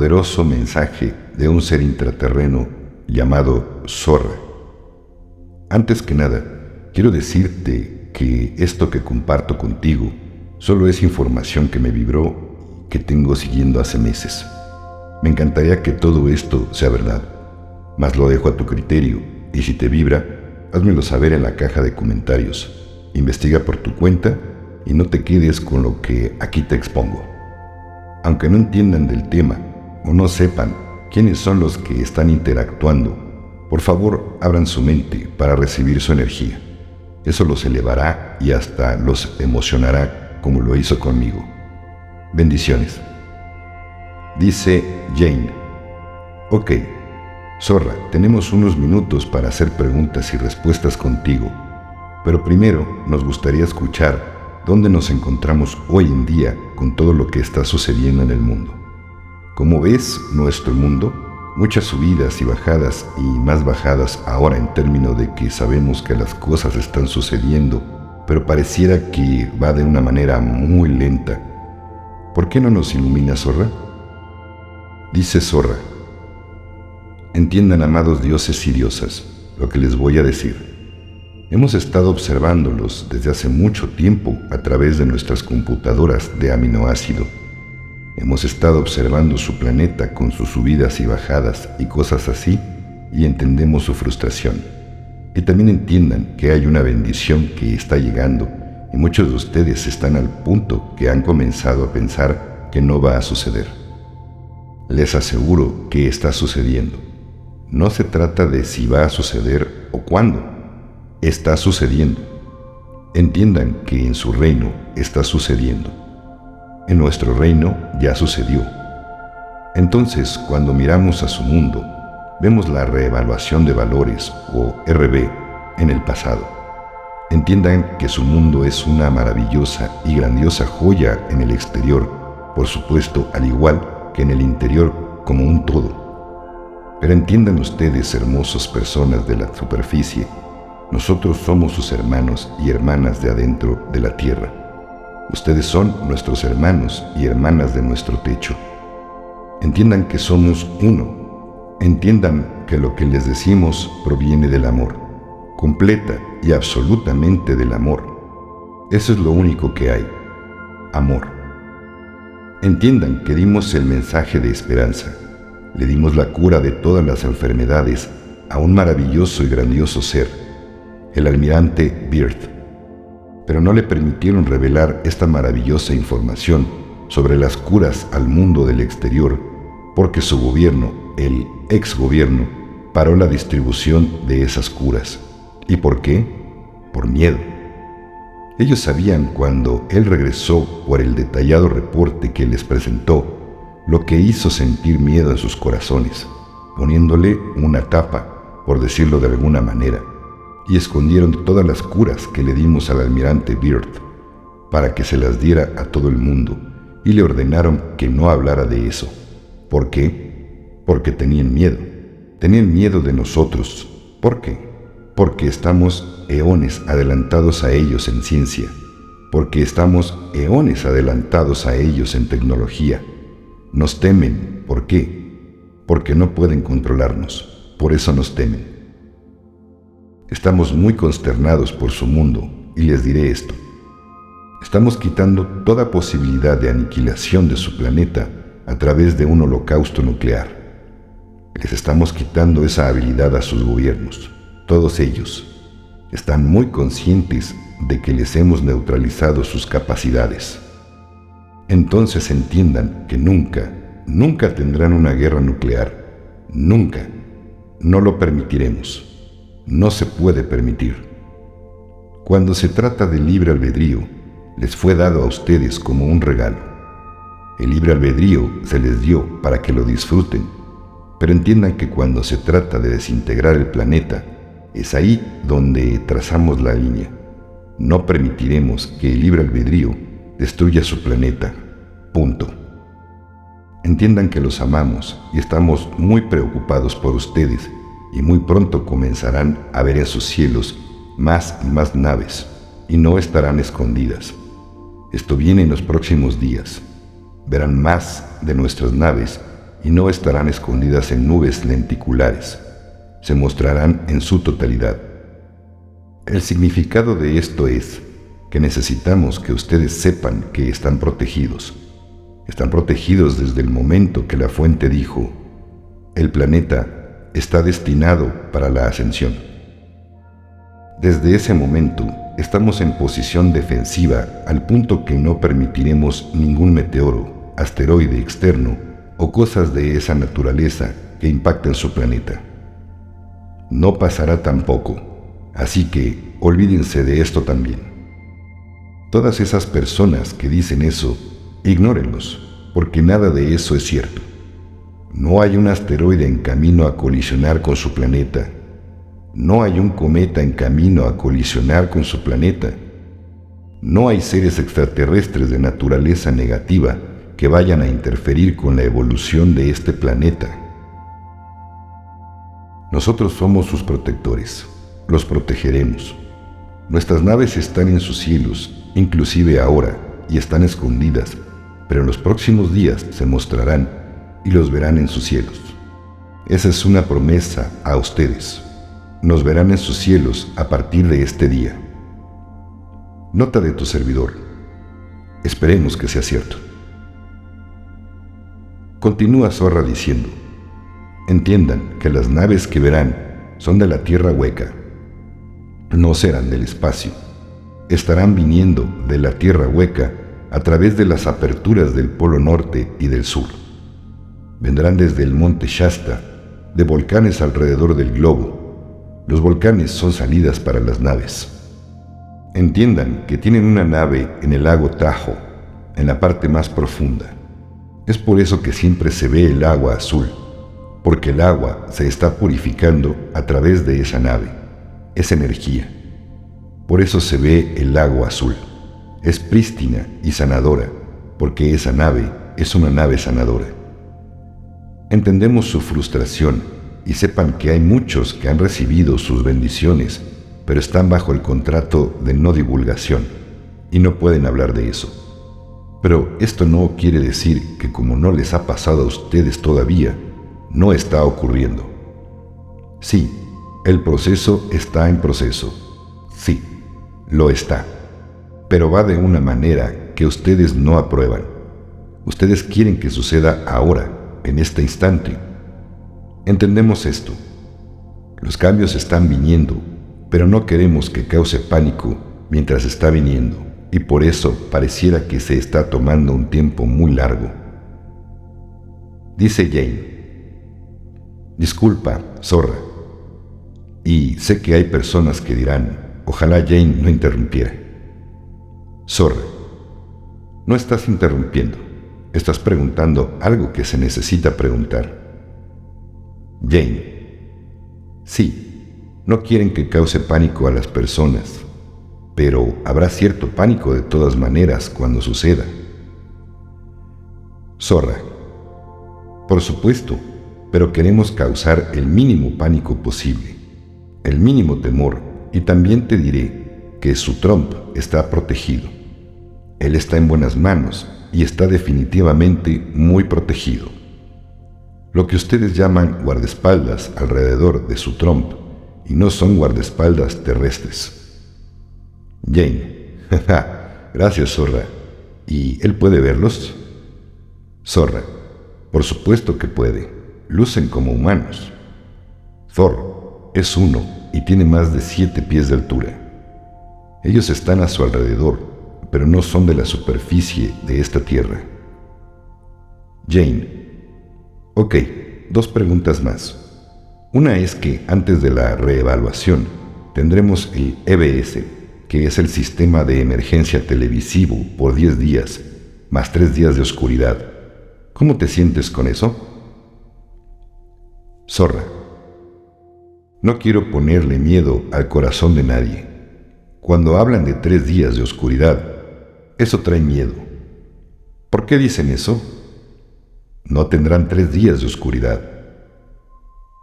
poderoso mensaje de un ser intraterreno llamado Zorra. Antes que nada, quiero decirte que esto que comparto contigo solo es información que me vibró, que tengo siguiendo hace meses. Me encantaría que todo esto sea verdad, mas lo dejo a tu criterio, y si te vibra, házmelo saber en la caja de comentarios. Investiga por tu cuenta y no te quedes con lo que aquí te expongo. Aunque no entiendan del tema o no sepan quiénes son los que están interactuando, por favor abran su mente para recibir su energía. Eso los elevará y hasta los emocionará como lo hizo conmigo. Bendiciones. Dice Jane: ok, Zorra, tenemos unos minutos para hacer preguntas y respuestas contigo, pero primero nos gustaría escuchar dónde nos encontramos hoy en día con todo lo que está sucediendo en el mundo. ¿Cómo ves nuestro mundo? Muchas subidas y bajadas y más bajadas ahora en términos de que sabemos que las cosas están sucediendo, pero pareciera que va de una manera muy lenta. ¿Por qué no nos ilumina, Zorra? Dice Zorra: entiendan, amados dioses y diosas, lo que les voy a decir. Hemos estado observándolos desde hace mucho tiempo a través de nuestras computadoras de aminoácido. Hemos estado observando su planeta con sus subidas y bajadas y cosas así, y entendemos su frustración. Y también entiendan que hay una bendición que está llegando, y muchos de ustedes están al punto que han comenzado a pensar que no va a suceder. Les aseguro que está sucediendo. No se trata de si va a suceder o cuándo. Está sucediendo. Entiendan que en su reino está sucediendo. En nuestro reino ya sucedió. Entonces, cuando miramos a su mundo, vemos la reevaluación de valores, o RB, en el pasado. Entiendan que su mundo es una maravillosa y grandiosa joya en el exterior, por supuesto, al igual que en el interior como un todo. Pero entiendan ustedes, hermosas personas de la superficie, nosotros somos sus hermanos y hermanas de adentro de la tierra. Ustedes son nuestros hermanos y hermanas de nuestro techo. Entiendan que somos uno. Entiendan que lo que les decimos proviene del amor, completa y absolutamente del amor. Eso es lo único que hay, amor. Entiendan que dimos el mensaje de esperanza. Le dimos la cura de todas las enfermedades a un maravilloso y grandioso ser, el almirante Byrd. Pero no le permitieron revelar esta maravillosa información sobre las curas al mundo del exterior, porque su gobierno, el ex-gobierno, paró la distribución de esas curas. ¿Y por qué? Por miedo. Ellos sabían, cuando él regresó por el detallado reporte que les presentó, lo que hizo sentir miedo en sus corazones, poniéndole una tapa, por decirlo de alguna manera, y escondieron todas las curas que le dimos al almirante Byrd para que se las diera a todo el mundo, y le ordenaron que no hablara de eso. ¿Por qué? Porque tenían miedo de nosotros. ¿Por qué? Porque estamos eones adelantados a ellos en ciencia, porque estamos eones adelantados a ellos en tecnología. Nos temen. ¿Por qué? Porque no pueden controlarnos, por eso nos temen. Estamos muy consternados por su mundo, y les diré esto: estamos quitando toda posibilidad de aniquilación de su planeta a través de un holocausto nuclear. Les estamos quitando esa habilidad a sus gobiernos. Todos ellos están muy conscientes de que les hemos neutralizado sus capacidades. Entonces entiendan que nunca tendrán una guerra nuclear. Nunca. No lo permitiremos. No se puede permitir. Cuando se trata de libre albedrío, les fue dado a ustedes como un regalo. El libre albedrío se les dio para que lo disfruten, pero entiendan que cuando se trata de desintegrar el planeta, es ahí donde trazamos la línea. No permitiremos que el libre albedrío destruya su planeta. Punto. Entiendan que los amamos y estamos muy preocupados por ustedes, y muy pronto comenzarán a ver en sus cielos más y más naves, y no estarán escondidas. Esto viene en los próximos días. Verán más de nuestras naves y no estarán escondidas en nubes lenticulares. Se mostrarán en su totalidad. El significado de esto es que necesitamos que ustedes sepan que están protegidos. Están protegidos desde el momento que la fuente dijo: el planeta está destinado para la ascensión. Desde ese momento estamos en posición defensiva al punto que no permitiremos ningún meteoro, asteroide externo o cosas de esa naturaleza que impacten su planeta. No pasará tampoco, así que olvídense de esto también. Todas esas personas que dicen eso, ignórenlos, porque nada de eso es cierto. No hay un asteroide en camino a colisionar con su planeta. No hay un cometa en camino a colisionar con su planeta. No hay seres extraterrestres de naturaleza negativa que vayan a interferir con la evolución de este planeta. Nosotros somos sus protectores. Los protegeremos. Nuestras naves están en sus cielos, inclusive ahora, y están escondidas, pero en los próximos días se mostrarán y los verán en sus cielos. Esa es una promesa a ustedes. Nos verán en sus cielos a partir de este día. Nota de tu servidor. Esperemos que sea cierto. Continúa Zorra diciendo: entiendan que las naves que verán son de la Tierra hueca. No serán del espacio. Estarán viniendo de la Tierra hueca a través de las aperturas del Polo Norte y del Sur. Vendrán desde el monte Shasta, de volcanes alrededor del globo. Los volcanes son salidas para las naves. Entiendan que tienen una nave en el lago Tahoe, en la parte más profunda. Es por eso que siempre se ve el agua azul, porque el agua se está purificando a través de esa nave, esa energía. Por eso se ve el agua azul. Es prístina y sanadora, porque esa nave es una nave sanadora. Entendemos su frustración y sepan que hay muchos que han recibido sus bendiciones, pero están bajo el contrato de no divulgación y no pueden hablar de eso. Pero esto no quiere decir que como no les ha pasado a ustedes todavía, no está ocurriendo. Sí, el proceso está en proceso. Sí, lo está. Pero va de una manera que ustedes no aprueban. Ustedes quieren que suceda ahora, en este instante. Entendemos esto. Los cambios están viniendo, pero no queremos que cause pánico mientras está viniendo, y por eso pareciera que se está tomando un tiempo muy largo. Dice Jane: disculpa, Zorra. Y sé que hay personas que dirán: ojalá Jane no interrumpiera. Zorra, no estás interrumpiendo. Estás preguntando algo que se necesita preguntar. Jane: sí, no quieren que cause pánico a las personas, pero habrá cierto pánico de todas maneras cuando suceda. Zorra: por supuesto, pero queremos causar el mínimo pánico posible, el mínimo temor, y también te diré que su Trump está protegido. Él está en buenas manos y está definitivamente muy protegido. Lo que ustedes llaman guardaespaldas alrededor de su Trump, y no son guardaespaldas terrestres. Jane: gracias, Zorra. ¿Y él puede verlos? Zorra: por supuesto que puede. Lucen como humanos. Thor es uno y tiene más de 7 pies de altura. Ellos están a su alrededor, pero no son de la superficie de esta tierra. Jane: ok, 2 preguntas más. Una es que antes de la reevaluación tendremos el EBS, que es el sistema de emergencia televisivo por 10 días, más 3 días de oscuridad. ¿Cómo te sientes con eso? Zorra: no quiero ponerle miedo al corazón de nadie. Cuando hablan de 3 días de oscuridad, eso trae miedo. ¿Por qué dicen eso? No tendrán 3 días de oscuridad.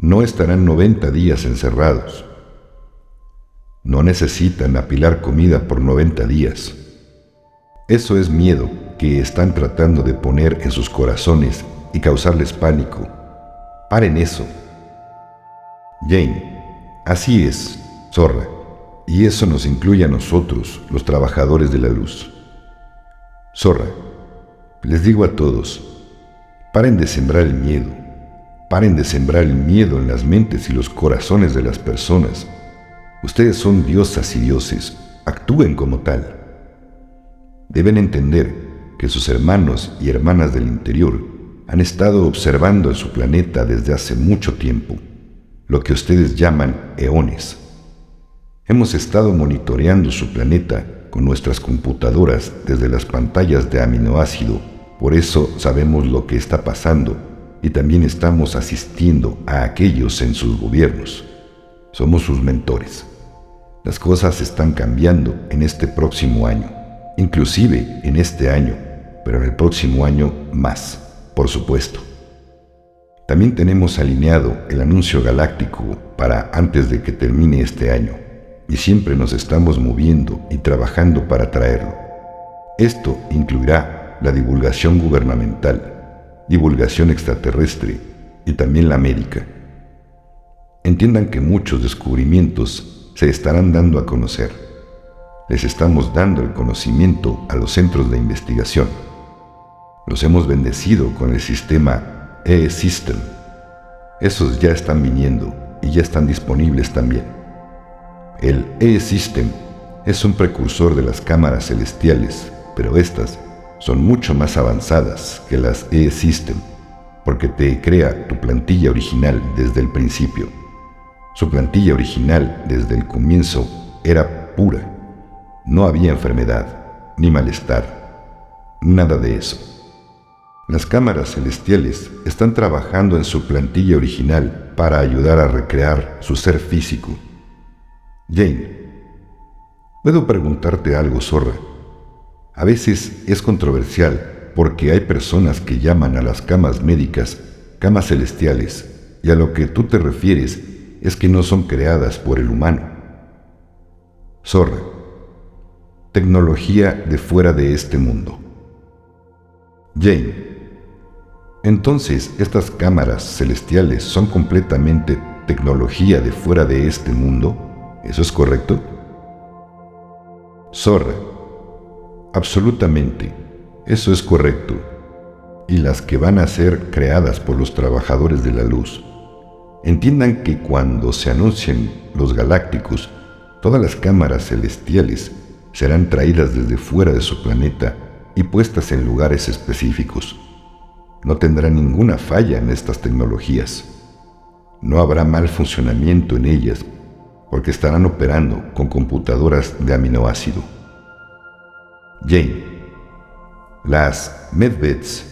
No estarán 90 días encerrados. No necesitan apilar comida por 90 días. Eso es miedo que están tratando de poner en sus corazones y causarles pánico. Paren eso. Jane, así es, Zorra, y eso nos incluye a nosotros, los trabajadores de la luz. Zorra, les digo a todos, paren de sembrar el miedo. Paren de sembrar el miedo en las mentes y los corazones de las personas. Ustedes son diosas y dioses, actúen como tal. Deben entender que sus hermanos y hermanas del interior han estado observando en su planeta desde hace mucho tiempo, lo que ustedes llaman eones. Hemos estado monitoreando su planeta con nuestras computadoras desde las pantallas de aminoácido, por eso sabemos lo que está pasando y también estamos asistiendo a aquellos en sus gobiernos. Somos sus mentores. Las cosas están cambiando en este próximo año, inclusive en este año, pero en el próximo año más, por supuesto. También tenemos alineado el anuncio galáctico para antes de que termine este año, y siempre nos estamos moviendo y trabajando para traerlo. Esto incluirá la divulgación gubernamental, divulgación extraterrestre y también la médica. Entiendan que muchos descubrimientos se estarán dando a conocer. Les estamos dando el conocimiento a los centros de investigación. Los hemos bendecido con el sistema E-System. Esos ya están viniendo y ya están disponibles también. El E-System es un precursor de las cámaras celestiales, pero estas son mucho más avanzadas que las E-System, porque te crea tu plantilla original desde el principio. Su plantilla original desde el comienzo era pura. No había enfermedad, ni malestar, nada de eso. Las cámaras celestiales están trabajando en su plantilla original para ayudar a recrear su ser físico. Jane, ¿puedo preguntarte algo, Zorra? A veces es controversial porque hay personas que llaman a las camas médicas camas celestiales, y a lo que tú te refieres es que no son creadas por el humano. Zorra, tecnología de fuera de este mundo. Jane, entonces estas cámaras celestiales son completamente tecnología de fuera de este mundo, ¿eso es correcto? Zorra, absolutamente, eso es correcto. Y las que van a ser creadas por los trabajadores de la luz. Entiendan que cuando se anuncien los galácticos, todas las cámaras celestiales serán traídas desde fuera de su planeta y puestas en lugares específicos. No tendrá ninguna falla en estas tecnologías. No habrá mal funcionamiento en ellas, porque estarán operando con computadoras de aminoácido. Jane, las medveds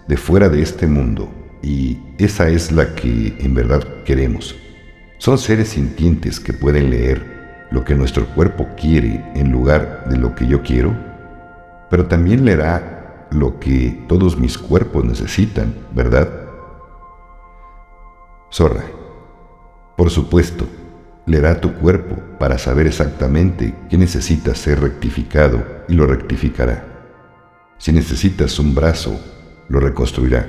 de fuera de este mundo, y esa es la que en verdad queremos. Son seres sintientes que pueden leer lo que nuestro cuerpo quiere en lugar de lo que yo quiero, pero también leerá lo que todos mis cuerpos necesitan, ¿verdad? Zorra, por supuesto, leerá tu cuerpo para saber exactamente qué necesita ser rectificado y lo rectificará. Si necesitas un brazo, lo reconstruirá.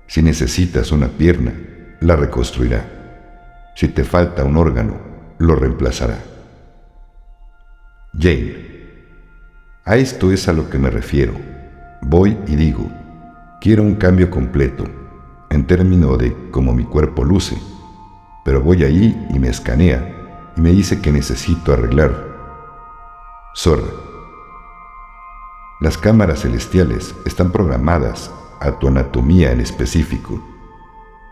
Si necesitas una pierna, la reconstruirá. Si te falta un órgano, lo reemplazará. Jane, a esto es a lo que me refiero. Voy y digo, quiero un cambio completo, en términos de cómo mi cuerpo luce, pero voy ahí y me escanea y me dice que necesito arreglar. Zorra, las cámaras celestiales están programadas a tu anatomía en específico.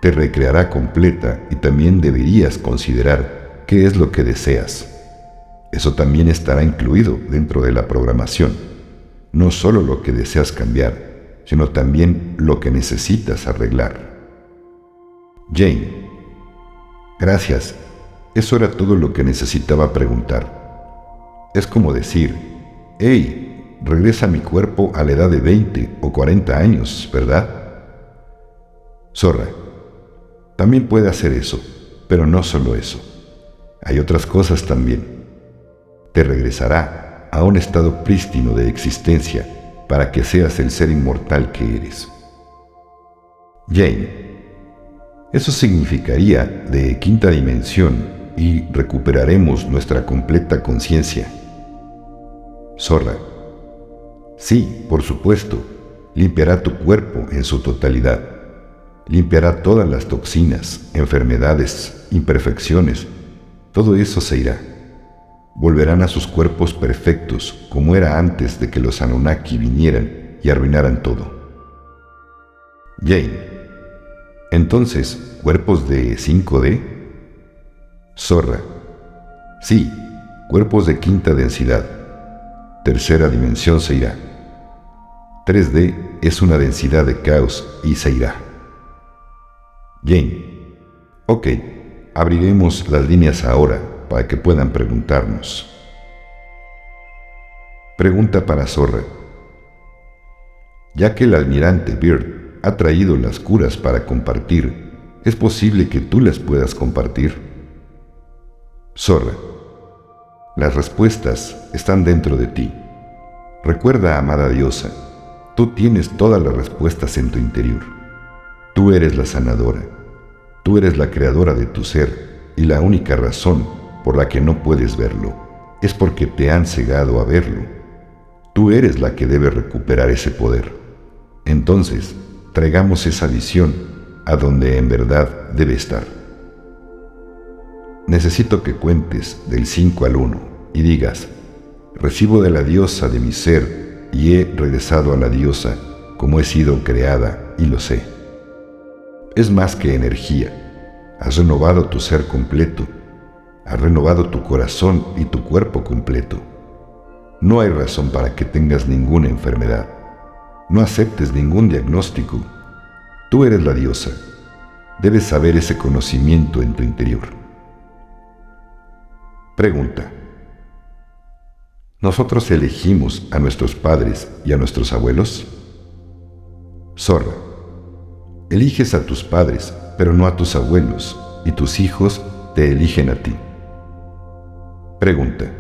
Te recreará completa y también deberías considerar qué es lo que deseas. Eso también estará incluido dentro de la programación. No solo lo que deseas cambiar, sino también lo que necesitas arreglar. Jane, gracias. Eso era todo lo que necesitaba preguntar. Es como decir, hey, regresa mi cuerpo a la edad de 20 o 40 años, ¿verdad? Zorra, también puede hacer eso, pero no solo eso. Hay otras cosas también. Te regresará a un estado prístino de existencia para que seas el ser inmortal que eres. Jane, eso significaría de quinta dimensión y recuperaremos nuestra completa conciencia. Zorra, sí, por supuesto, limpiará tu cuerpo en su totalidad. Limpiará todas las toxinas, enfermedades, imperfecciones. Todo eso se irá. Volverán a sus cuerpos perfectos, como era antes de que los Anunnaki vinieran y arruinaran todo. Jane, entonces, ¿cuerpos de 5D? Zorra, sí, cuerpos de quinta densidad. Tercera dimensión se irá. 3D es una densidad de caos y se irá. Jane, ok, abriremos las líneas ahora para que puedan preguntarnos. Pregunta para Zorra. Ya que el almirante Byrd ha traído las curas para compartir, ¿es posible que tú las puedas compartir? Zorra. Las respuestas están dentro de ti. Recuerda, amada diosa, tú tienes todas las respuestas en tu interior. Tú eres la sanadora. Tú eres la creadora de tu ser y la única razón por la que no puedes verlo es porque te han cegado a verlo. Tú eres la que debe recuperar ese poder. Entonces, traigamos esa visión a donde en verdad debe estar. Necesito que cuentes del 5 al 1 y digas: recibo de la diosa de mi ser y he regresado a la diosa como he sido creada y lo sé. Es más que energía. Has renovado tu ser completo. Has renovado tu corazón y tu cuerpo completo. No hay razón para que tengas ninguna enfermedad. No aceptes ningún diagnóstico. Tú eres la diosa. Debes saber ese conocimiento en tu interior. Pregunta. ¿Nosotros elegimos a nuestros padres y a nuestros abuelos? Zorra. Eliges a tus padres, pero no a tus abuelos, y tus hijos te eligen a ti. Pregunta.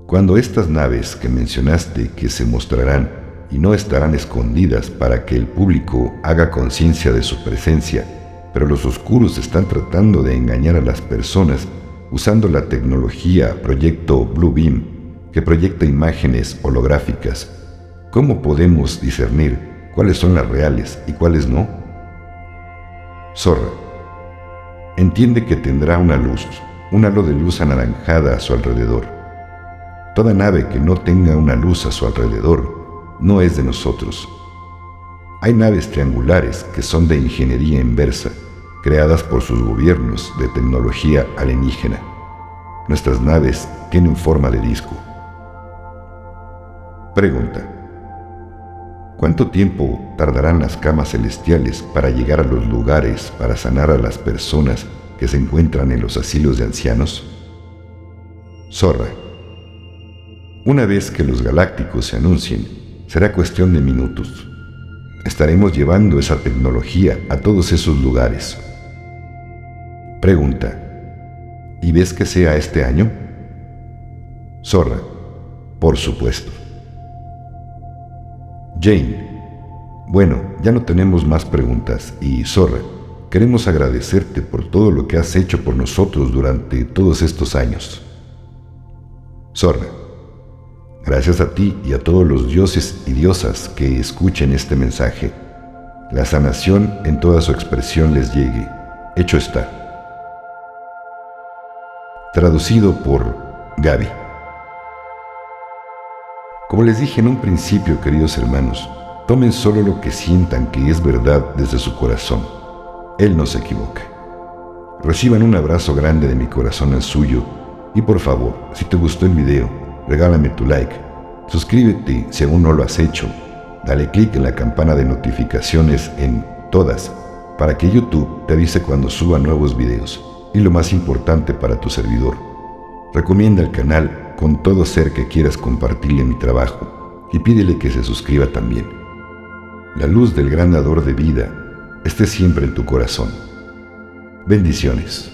Cuando estas naves que mencionaste que se mostrarán y no estarán escondidas para que el público haga conciencia de su presencia, pero los oscuros están tratando de engañar a las personas usando la tecnología Proyecto Blue Beam, que proyecta imágenes holográficas, ¿cómo podemos discernir cuáles son las reales y cuáles no? Zorra. Entiende que tendrá una luz, un halo de luz anaranjada a su alrededor. Toda nave que no tenga una luz a su alrededor no es de nosotros. Hay naves triangulares que son de ingeniería inversa, creadas por sus gobiernos de tecnología alienígena. Nuestras naves tienen forma de disco. Pregunta. ¿Cuánto tiempo tardarán las camas celestiales para llegar a los lugares para sanar a las personas que se encuentran en los asilos de ancianos? Zorra. Una vez que los galácticos se anuncien, será cuestión de minutos. Estaremos llevando esa tecnología a todos esos lugares. Pregunta. ¿Y ves que sea este año? Zorra. Por supuesto. Jane. Bueno, ya no tenemos más preguntas y, Zorra, queremos agradecerte por todo lo que has hecho por nosotros durante todos estos años. Zorra. Gracias a ti y a todos los dioses y diosas que escuchen este mensaje. La sanación en toda su expresión les llegue. Hecho está. Traducido por Gaby. Como les dije en un principio, queridos hermanos, tomen solo lo que sientan que es verdad desde su corazón. Él no se equivoca. Reciban un abrazo grande de mi corazón al suyo y por favor, si te gustó el video, regálame tu like, suscríbete si aún no lo has hecho, dale clic en la campana de notificaciones en todas para que YouTube te avise cuando suba nuevos videos. Y lo más importante para tu servidor, recomienda el canal con todo ser que quieras compartirle mi trabajo y pídele que se suscriba también. La luz del gran dador de vida esté siempre en tu corazón. Bendiciones.